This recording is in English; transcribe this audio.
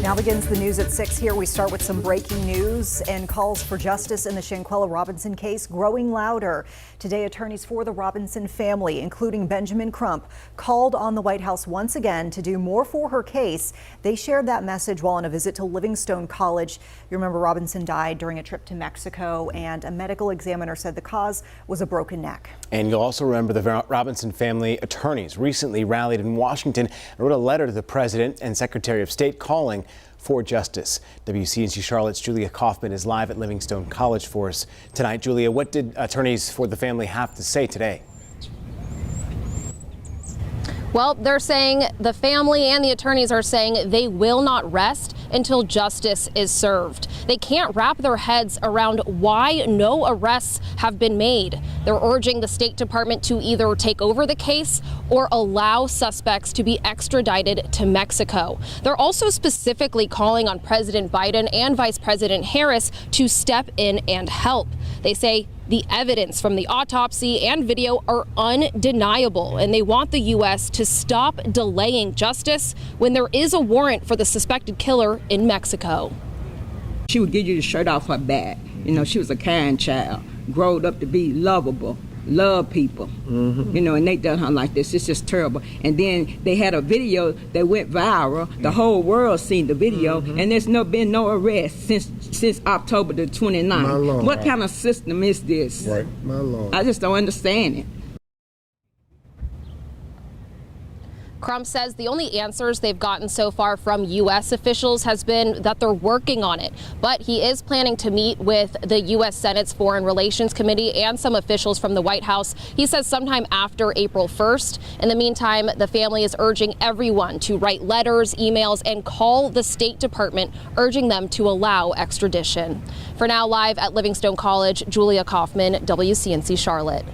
Now begins the news at 6 here. We start with some breaking news and calls for justice in the Shanquella Robinson case growing louder. Today, attorneys for the Robinson family, including Benjamin Crump, called on the White House once again to do more for her case. They shared that message while on a visit to Livingstone College. You remember Robinson died during a trip to Mexico, and a medical examiner said the cause was a broken neck. And you'll also remember the Robinson family attorneys recently rallied in Washington and wrote a letter to the president and Secretary of State calling for justice. WCNC Charlotte's Julia Kaufman is live at Livingstone College for us tonight. Julia, what did attorneys for the family have to say today? Well, they're saying the family and the attorneys are saying they will not rest until justice is served. They can't wrap their heads around why no arrests have been made. They're urging the State Department to either take over the case or allow suspects to be extradited to Mexico. They're also specifically calling on President Biden and Vice President Harris to step in and help. They say the evidence from the autopsy and video are undeniable, and they want the U.S. to stop delaying justice when there is a warrant for the suspected killer in Mexico. She would give you the shirt off her back. You know, she was a kind child, growed up to be lovable, love people, you know, and they done her like this. It's just terrible. And then they had a video that went viral. The whole world seen the video, and there's been no arrest since October the 29th. What kind of system is this? Right, my Lord. I just don't understand it. Crump says the only answers they've gotten so far from U.S. officials has been that they're working on it. But he is planning to meet with the U.S. Senate's Foreign Relations Committee and some officials from the White House. He says sometime after April 1st. In the meantime, the family is urging everyone to write letters, emails, and call the State Department, urging them to allow extradition. For now, live at Livingstone College, Julia Kaufman, WCNC Charlotte.